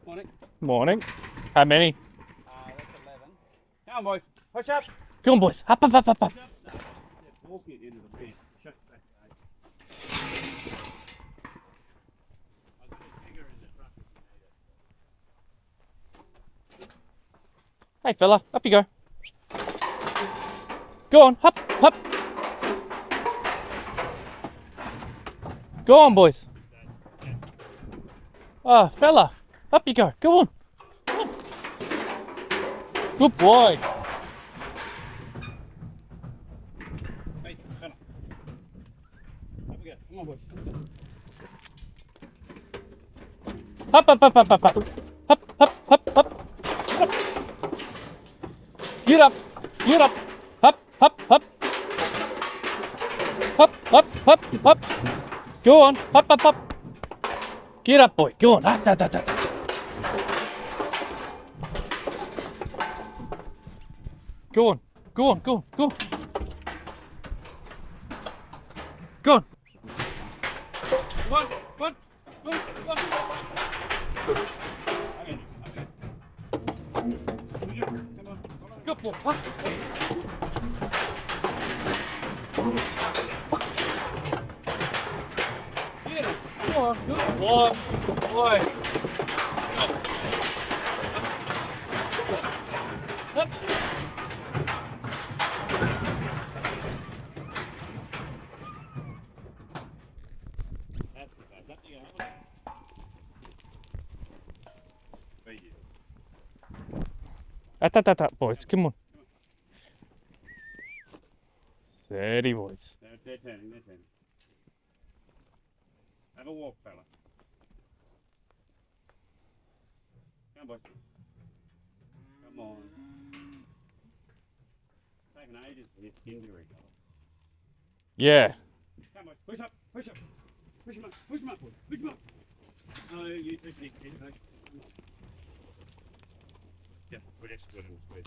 Morning. Morning. How many? That's 11. Come on, boys. Push up. Come on, boys. Up, up, up, up, up. Push up. No, just walking it into the bed. Shut the back gate. I'll put a finger in the truck if you need it. Hey, fella. Up you go. Go on. Up, up. Go on, boys. Oh, fella. Up you go. Go on. Come on. Good boy. Hey, fella. Up we go. Come on, boys. Up, up, up, up, up, up. Up, up, up, up. Get up. Get up. Up, up, up. Up, up, up, up. Go on. Up, up, up. Get up, boy. Go on. Ah, da, da, da, da. Go on. Go on. Go on. Go on. Go on. One, one, one, one. Good boy. Up. Yeah. Go on. Good boy. Good boy. Up. That's the bad. Up you go. Feed you. At, boys. Come on. Steady, boys. They're turning. Have a walk, fella. Come on, boys. Come on. Taking ages for his skin to recover. Yeah. Come on, push up. Push him up, boy. Push him up. No, you push him. Yeah, we're just good in the speed.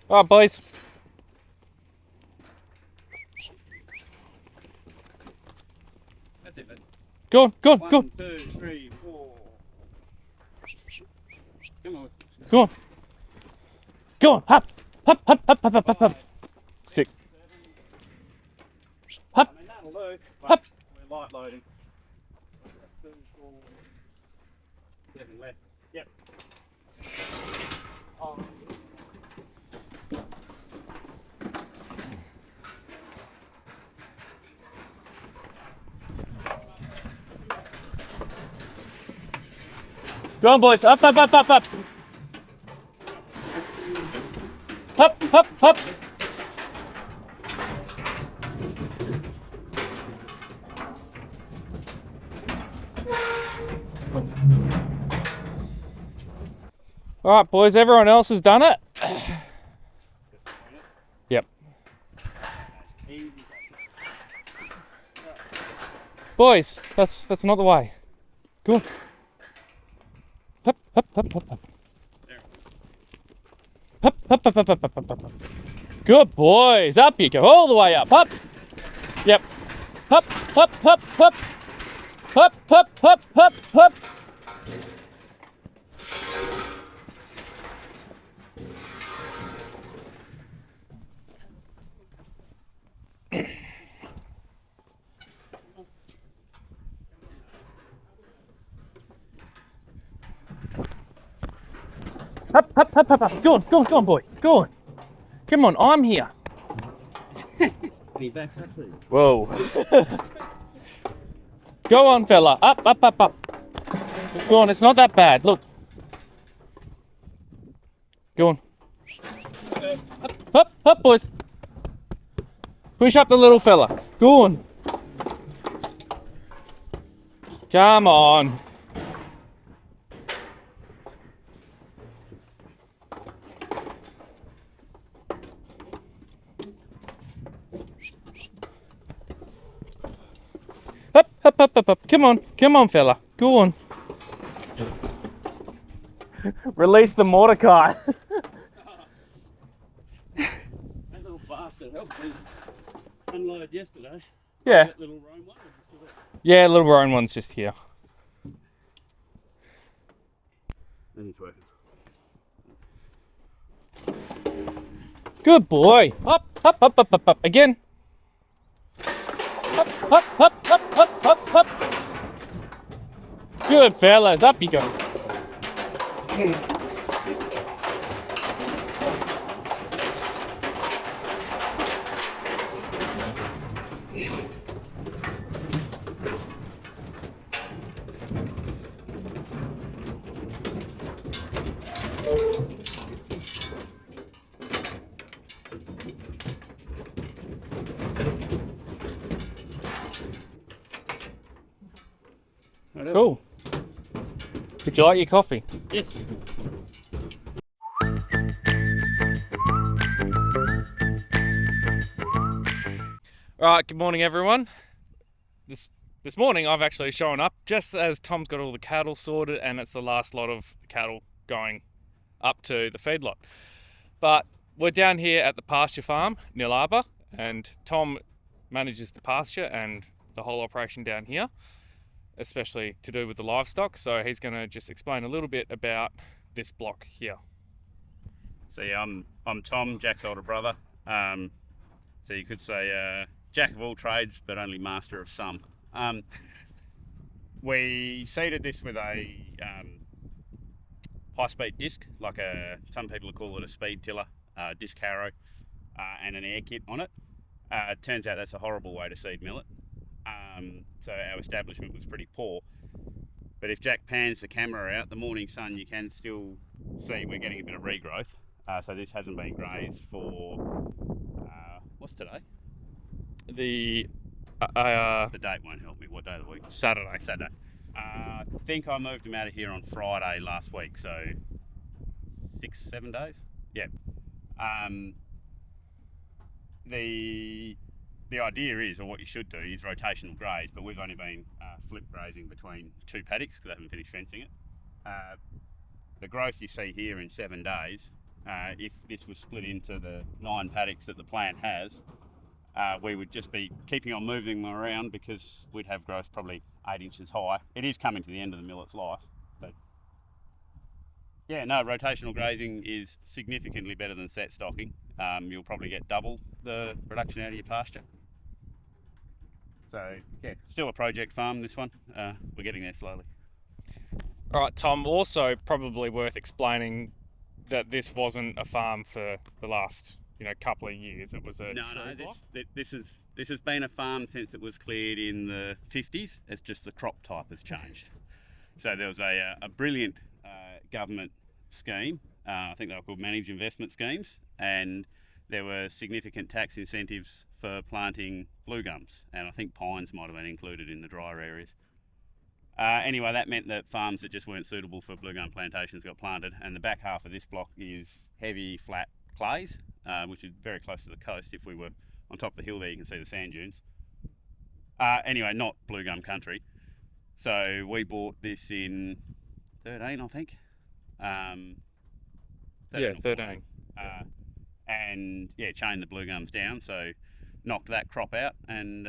All right, boys. That's it, mate. Go on, go on, go on. 1, 2, 3, 4. Come on. Go on. Go on. Hop. Hop, hop, hop, hop, hop, hop. Sick. Hop. I mean, that'll do, but Hop. we're light loading. 2, 4, 7 left. Yep. Oh. Go on, boys. Up, up, up, up, up. Hop, hop, hop. All right, boys. Everyone else has done it. Yep. Easy. Boys, that's not the way. Go on. Hop, hop, hop, hop, hop. There. Hop, hop, hop, hop, hop, hop, hop, hop. Good boys. Up you go. All the way up. Up. Yep. Hop, hop, hop, hop. Hop, hop, hop, hop, hop. Hop, hop, hop, hop, hop. Go on, go on, go on, boy. Go on. Come on, I'm here. Any back actually? Whoa. Go on, fella. Up, up, up, up. Go on, it's not that bad. Look. Go on. Up, up, up, boys. Push up the little fella. Go on. Come on. Up, up, up, up, up. Come on, fella. Go on. Release the Mordecai. That little bastard helped me unload yesterday. Yeah. That little roan one. Yeah, little Rowan one's just here. And he's working. Good boy. Up, up, up, up, up, up. Again. Up, up, up, up, up, up, up. Good fellas. Up you go. Cool. Would you like your coffee? Yes. Alright, good morning everyone. This morning I've actually shown up just as Tom's got all the cattle sorted and it's the last lot of cattle going up to the feedlot. But we're down here at the pasture farm, Nil Arbor, and Tom manages the pasture and the whole operation down here, especially to do with the livestock. So he's going to just explain a little bit about this block here. So yeah, I'm Tom, Jack's older brother. So you could say jack of all trades, but only master of some. We seeded this with a high-speed disc, like some people call it a speed tiller, disc harrow, and an air kit on it. It turns out that's a horrible way to seed millet. So our establishment was pretty poor. But if Jack pans the camera out, the morning sun, you can still see we're getting a bit of regrowth. So this hasn't been grazed for, what's today? The The date won't help me. What day of the week? Saturday. Saturday. I think I moved them out of here on Friday last week, so 6-7 days. Yeah. The idea is, or what you should do, is rotational graze, but we've only been flip grazing between two paddocks because I haven't finished fencing it. The growth you see here in 7 days, if this was split into the 9 paddocks that the plant has, we would just be keeping on moving them around because we'd have growth probably 8 inches high. It is coming to the end of the millet's life, but yeah, no, rotational grazing is significantly better than set stocking. You'll probably get double the production out of your pasture. So yeah, still a project farm, this one. We're getting there slowly. All right, Tom, also probably worth explaining that this wasn't a farm for the last couple of years. It was a this has been a farm since it was cleared in the 50s. It's just the crop type has changed. So there was a brilliant government scheme. I think they were called managed investment schemes, and there were significant tax incentives for planting blue gums, and I think pines might have been included in the drier areas. Anyway, that meant that farms that just weren't suitable for blue gum plantations got planted, and the back half of this block is heavy, flat clays, which is very close to the coast. If we were on top of the hill there, you can see the sand dunes. Anyway, not blue gum country. So we bought this in 13, I think. 13. And yeah, chained the blue gums down, so knocked that crop out and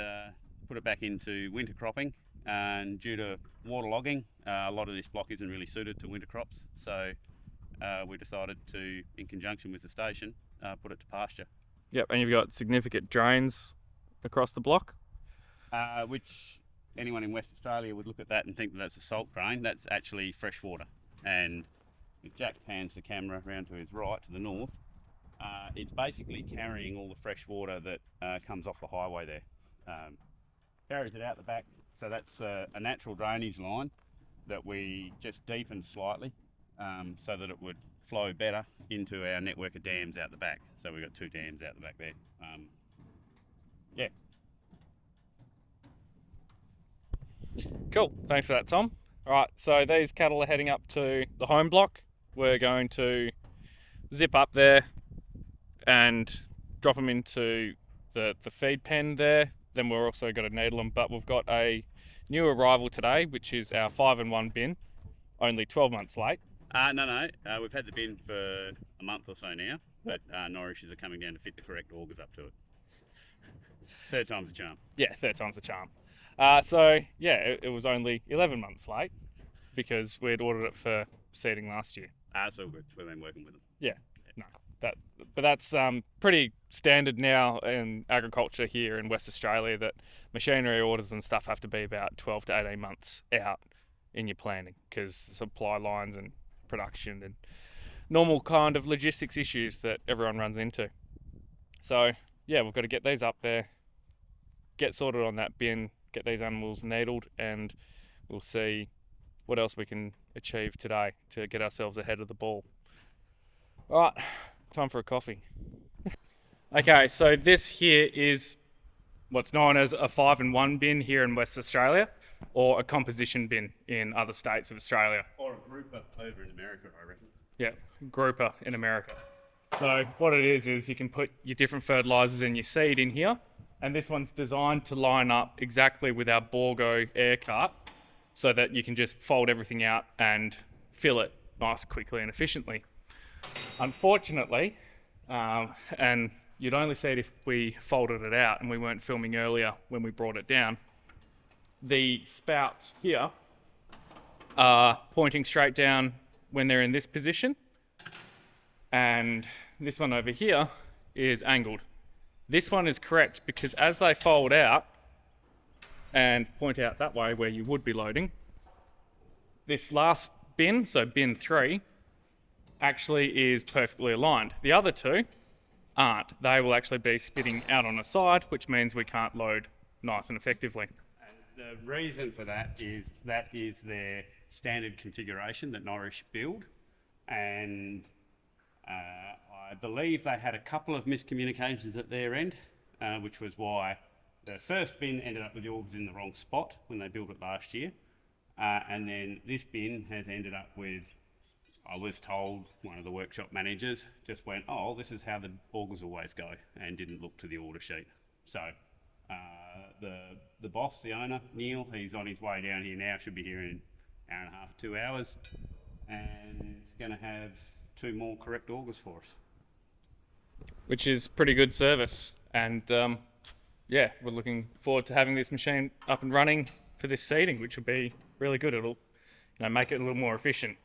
put it back into winter cropping. And due to waterlogging, a lot of this block isn't really suited to winter crops, so we decided to, in conjunction with the station, put it to pasture. Yep, and you've got significant drains across the block. Which anyone in West Australia would look at that and think that that's a salt drain. That's actually fresh water. And if Jack pans the camera around to his right, to the north, it's basically carrying all the fresh water that comes off the highway there. Carries it out the back, so that's a natural drainage line that we just deepened slightly so that it would flow better into our network of dams out the back. So we've got 2 dams out the back there. Yeah. Cool, thanks for that, Tom. All right, so these cattle are heading up to the home block. We're going to zip up there and drop them into the feed pen there. Then we're also going to needle them, but we've got a new arrival today, which is our 5-in-1 bin, only 12 months late. No, we've had the bin for a month or so now, but Norrishes are coming down to fit the correct augers up to it. Third time's the charm. Yeah, third time's the charm. So yeah, it was only 11 months late because we'd ordered it for seeding last year. So we've been working with them. Yeah, no, but that's pretty standard now in agriculture here in West Australia, that machinery orders and stuff have to be about 12 to 18 months out in your planning, because supply lines and production and normal kind of logistics issues that everyone runs into. So yeah, we've got to get these up there, get sorted on that bin, get these animals needled, and we'll see what else we can achieve today to get ourselves ahead of the ball. All right, time for a coffee. Okay, so this here is what's known as a 5-in-1 bin here in West Australia, or a composition bin in other states of Australia. Or a grouper over in America, I reckon. Yeah, grouper in America. So what it is you can put your different fertilizers and your seed in here, and this one's designed to line up exactly with our Borgo air cart, so that you can just fold everything out and fill it nice, quickly and efficiently. Unfortunately, and you'd only see it if we folded it out and we weren't filming earlier when we brought it down, the spouts here are pointing straight down when they're in this position, and this one over here is angled. This one is correct because as they fold out and point out that way where you would be loading, this last bin, so bin 3, actually is perfectly aligned. The other two aren't. They will actually be spitting out on the side, which means we can't load nice and effectively. And the reason for that is their standard configuration that Norrish build, and I believe they had a couple of miscommunications at their end, which was why the first bin ended up with the augers in the wrong spot when they built it last year, and then this bin has ended up with, I was told, one of the workshop managers just went, oh, this is how the augers always go, and didn't look to the order sheet. So the boss, the owner, Neil, he's on his way down here now, should be here in an hour and a half, 2 hours, and he's going to have 2 more correct augers for us. Which is pretty good service, and yeah, we're looking forward to having this machine up and running for this seeding, which will be really good. It'll, make it a little more efficient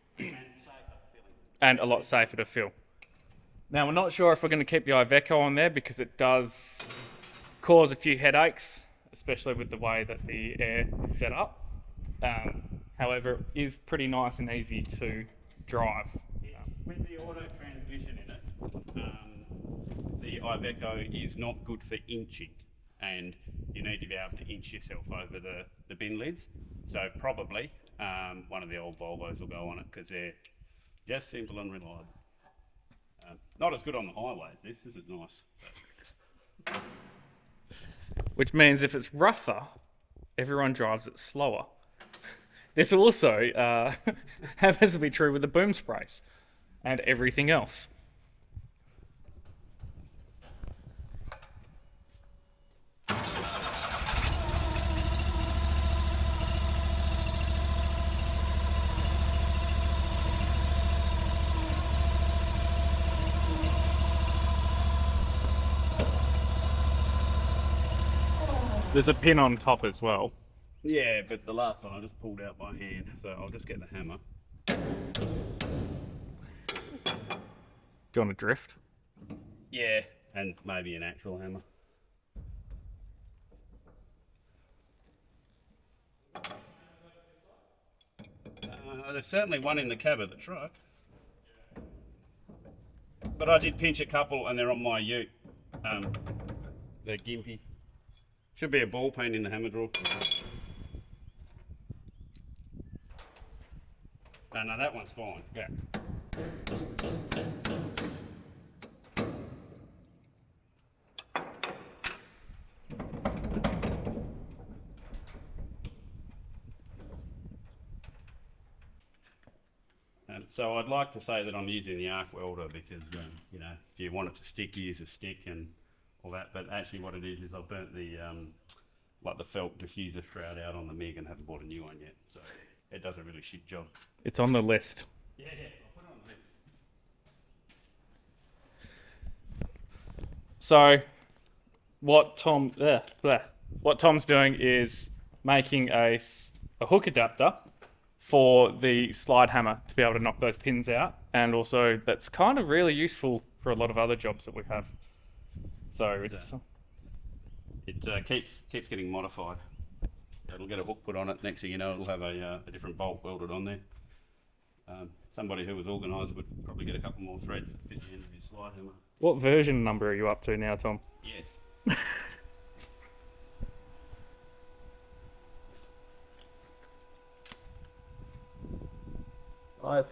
and a lot safer to fill. Now, we're not sure if we're going to keep the Iveco on there because it does cause a few headaches, especially with the way that the air is set up. However, it is pretty nice and easy to drive. With the auto transmission in it, the Iveco is not good for inching, and you need to be able to inch yourself over the bin lids. So probably one of the old Volvos will go on it because they're just simple and reliable. Not as good on the highways. This is nice. Which means if it's rougher, everyone drives it slower. This also happens to be true with the boom sprays and everything else. There's a pin on top as well. Yeah, but the last one I just pulled out by hand, so I'll just get the hammer. Do you want to drift? Yeah, and maybe an actual hammer. There's certainly one in the cab of the truck. But I did pinch a couple and they're on my ute. They're gimpy. Should be a ball peen in the hammer drawer. No, that one's fine. Yeah. And so I'd like to say that I'm using the arc welder because, if you want it to stick, use a stick and all that. But actually what it is I've burnt the the felt diffuser shroud out on the MIG and haven't bought a new one yet. So it does a really shit job. It's on the list. Yeah, I'll put it on the list. So what Tom's doing is making a hook adapter for the slide hammer to be able to knock those pins out, and also that's kind of really useful for a lot of other jobs that we have. So it keeps getting modified. It'll get a hook put on it. Next thing you know, it'll have a different bolt welded on there. Somebody who was organised would probably get a couple more threads that fit the end of his slide hammer. What version number are you up to now, Tom? Yes. 5.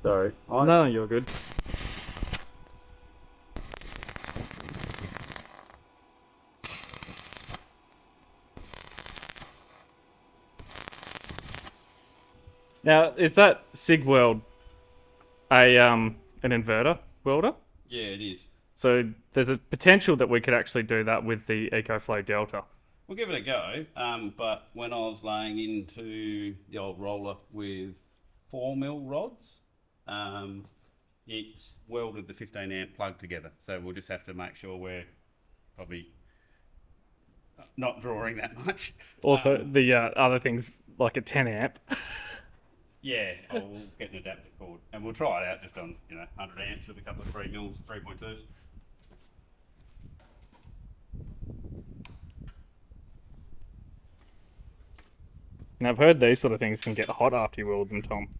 Sorry. No, you're good. Now, is that SIG weld an inverter welder? Yeah, it is. So there's a potential that we could actually do that with the EcoFlow Delta. We'll give it a go, but when I was laying into the old roller with 4mm rods, it's welded the 15 amp plug together. So we'll just have to make sure we're probably not drawing that much. Also, the other things like a 10 amp. Yeah, we'll get an adapter cord and we'll try it out just on 100 amps with a couple of 3mm 3.2s. Now, I've heard these sort of things can get hot after you weld them, Tom.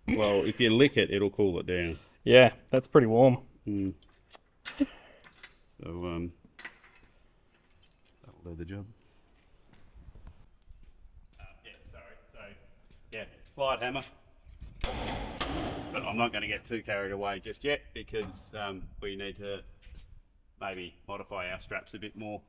Well, if you lick it, it'll cool it down. Yeah, that's pretty warm. So, that'll do the job. Yeah, slide hammer. But I'm not going to get too carried away just yet because we need to maybe modify our straps a bit more.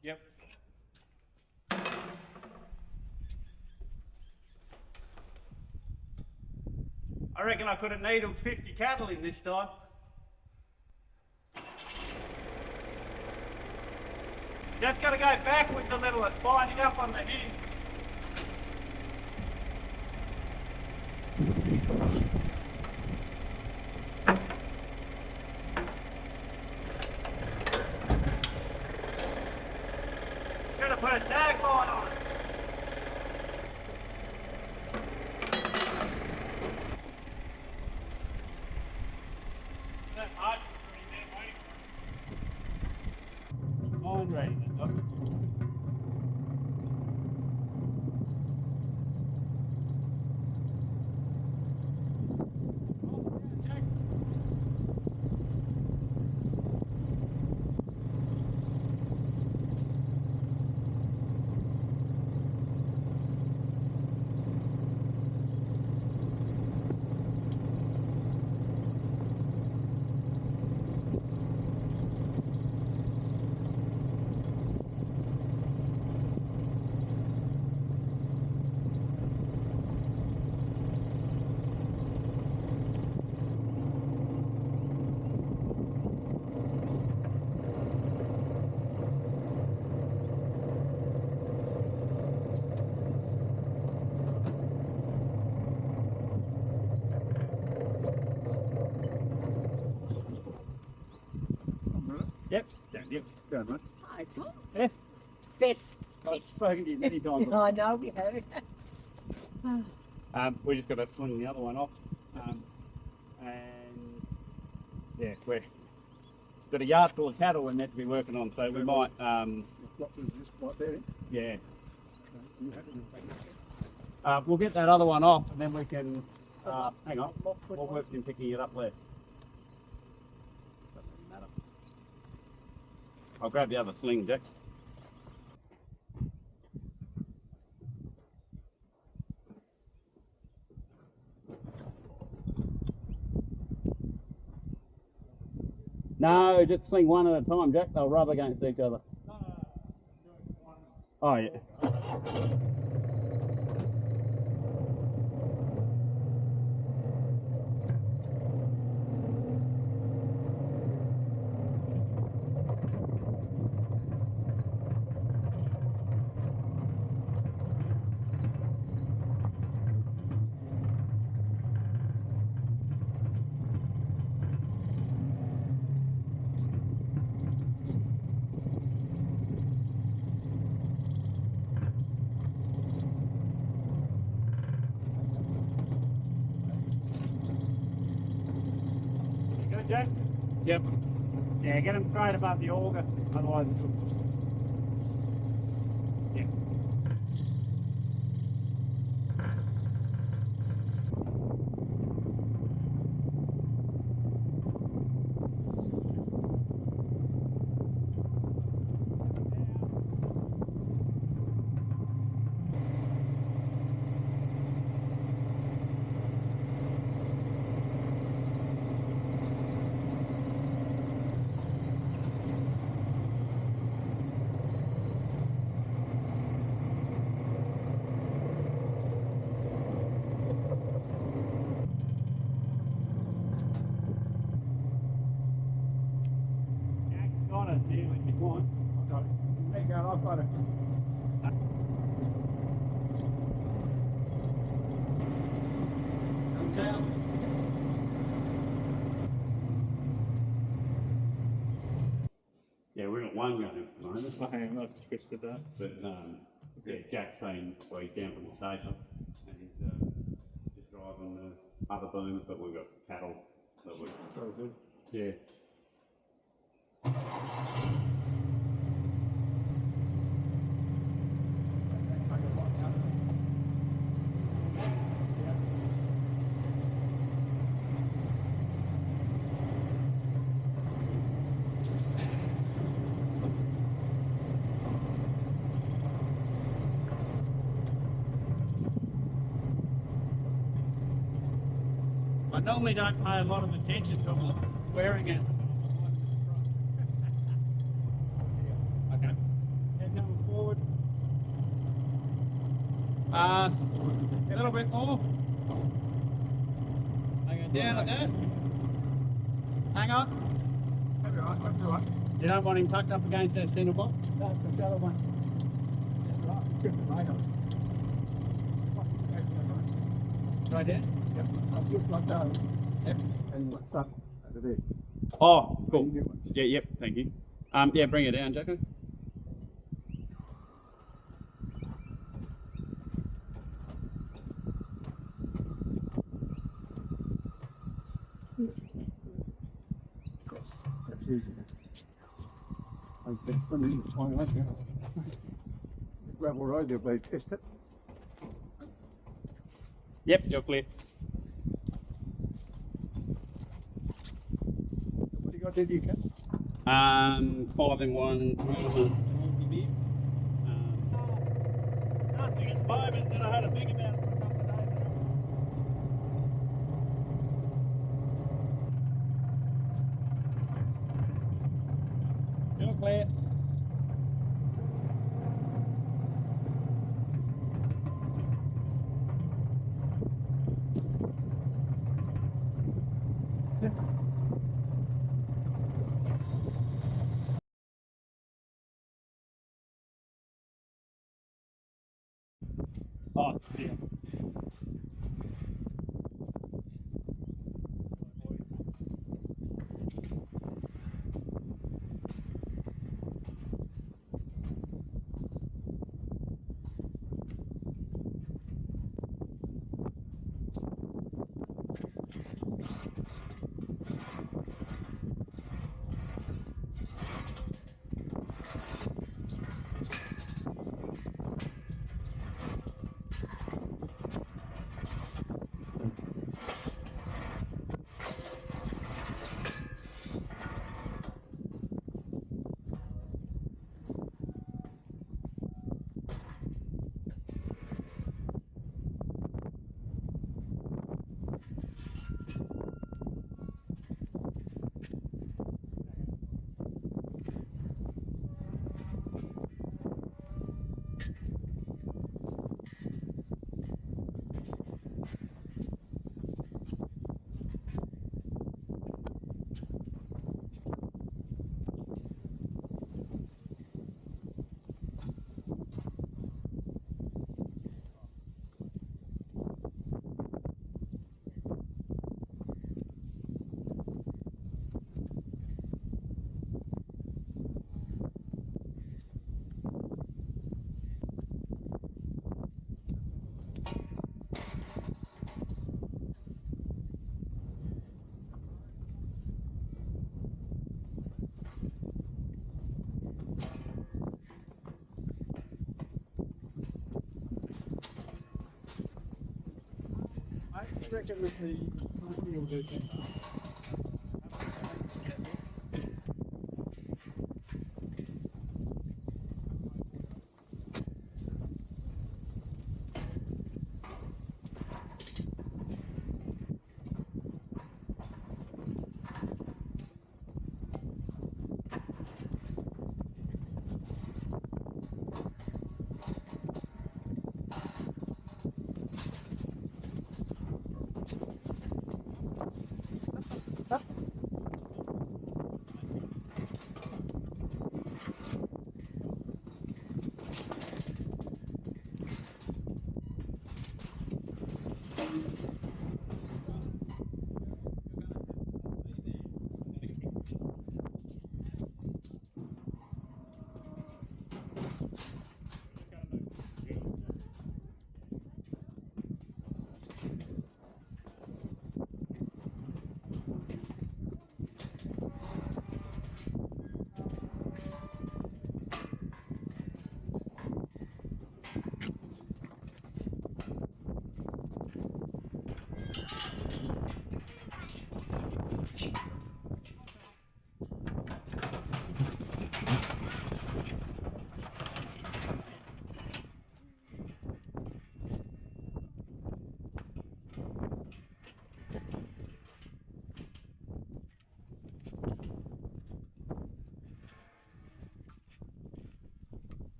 Yep. I reckon I could have needled 50 cattle in this time. Just got to go backwards a little and bind it up on the hinge. Gonna put a tag line on it. That hard on ready, look. Yep. Go on, mate. Hi, Tom. Yes. Best. I've spoken to you many times. I know we have. We just got to swing the other one off. And yeah, got a yard full of cattle we're meant to be working on, so we might, yeah. We'll get that other one off, and then we can, hang on, we'll work in picking it up there. Doesn't matter. I'll grab the other sling, Jack. No, just sling one at a time, Jack. They'll rub against each other. Oh, yeah. Good, Jack? Yep. Yeah, get them straight above the auger, otherwise it's... Yeah. Got it there if you want. I've got it. There you go, I've got it. Yeah, we're at one going at the moment. I've twisted that. But yeah, Jack's saying, well, he's down from the station and he's just driving the other booms, but we've got cattle. So we're So good. yeah. I normally don't pay a lot of attention to them swearing at them. Okay. Head coming forward. A little bit more. Hang on down at that. Hang on. That'll be right, that'll be right. You don't want him tucked up against that centre box? That's the other one. That's right. Shift it right on. Right there? Yep. I'll just like that. Yep. And what's up over there? Oh, cool. Yeah, yep, thank you. Yeah, bring it down, Jacko. That's easy. I've been running the time right now. Gravel road, they'll be test it. Yep, you're clear. What do you got to do, you can? 5 in 1, 12 nothing at the moment, and I had to think about it for a couple of days. You're clear. Oh, yeah.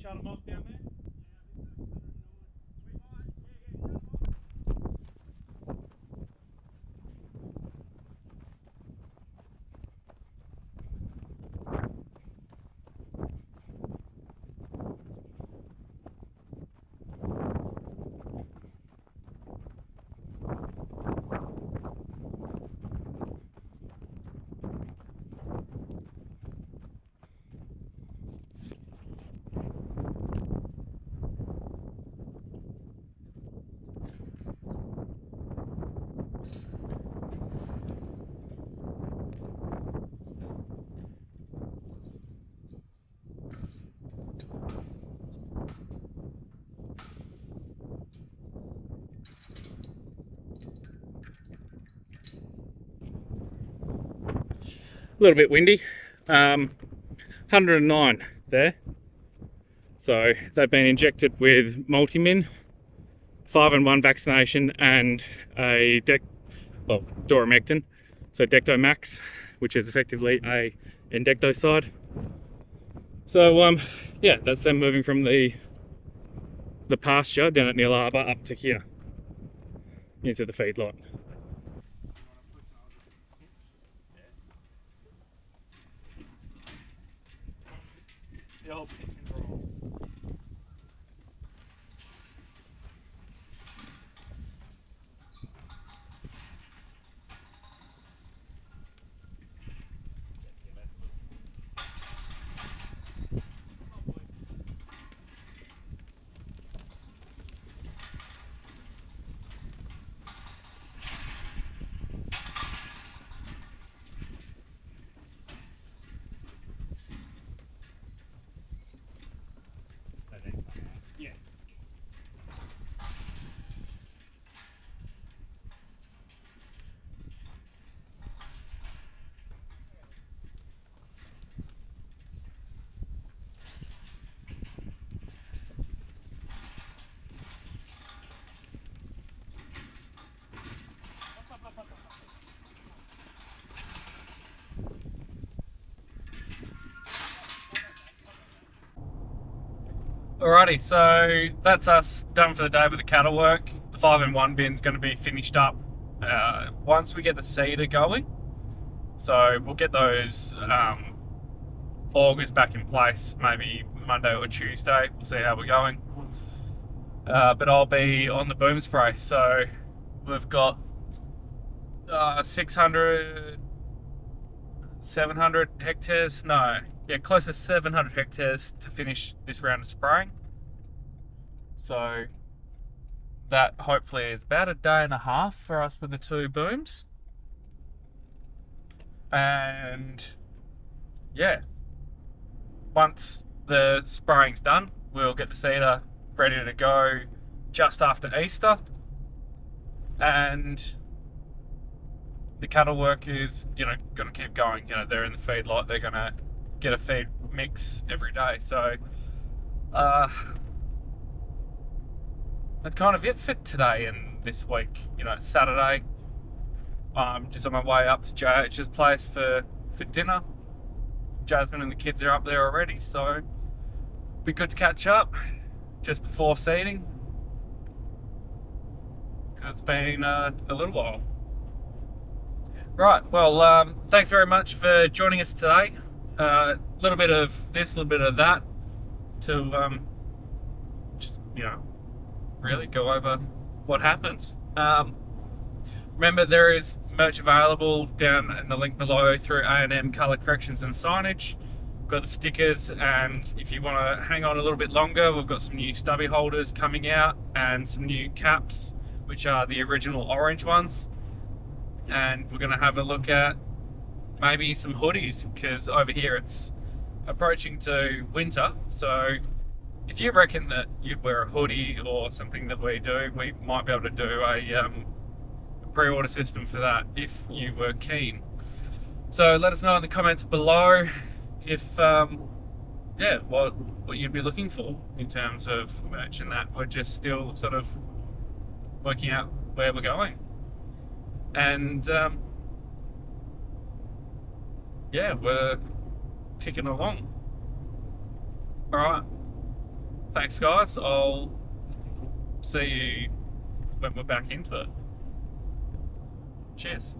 shut them off down there? A little bit windy. 109 there. So they've been injected with multimin, 5-in-1 vaccination, and a Doramectin, so Dectomax, which is effectively a endectocide. So yeah, that's them moving from the pasture down at Neil Harbour up to here into the feedlot. Alrighty, so that's us done for the day with the Cattlework. The 5-in-1 bin's going to be finished up once we get the seeder going. So we'll get those augers back in place maybe Monday or Tuesday. We'll see how we're going. But I'll be on the boom spray. So we've got 600, 700 hectares. No, yeah, close to 700 hectares to finish this round of spraying. So that hopefully is about a day and a half for us with the 2 booms. And yeah, once the spraying's done, we'll get the seeder ready to go just after Easter. And the Cattlework is, going to keep going. They're in the feedlot. They're going to get a feed mix every day. So that's kind of it for today and this week. It's Saturday. I'm just on my way up to JH's place for dinner. Jasmine and the kids are up there already, so it'll be good to catch up just before seeding. It's been a little while. Right, well, thanks very much for joining us today. A little bit of this, a little bit of that to just, really go over what happens. Remember, there is merch available down in the link below through A&M Colour Corrections and Signage. We've got the stickers, and if you want to hang on a little bit longer, we've got some new stubby holders coming out and some new caps, which are the original orange ones. And we're going to have a look at maybe some hoodies, because over here it's approaching to winter. So if you reckon that you'd wear a hoodie or something that we do, we might be able to do a pre-order system for that if you were keen. So let us know in the comments below if what you'd be looking for in terms of merch and that. We're just still sort of working out where we're going. And we're ticking along. Alright, thanks guys. I'll see you when we're back into it. Cheers.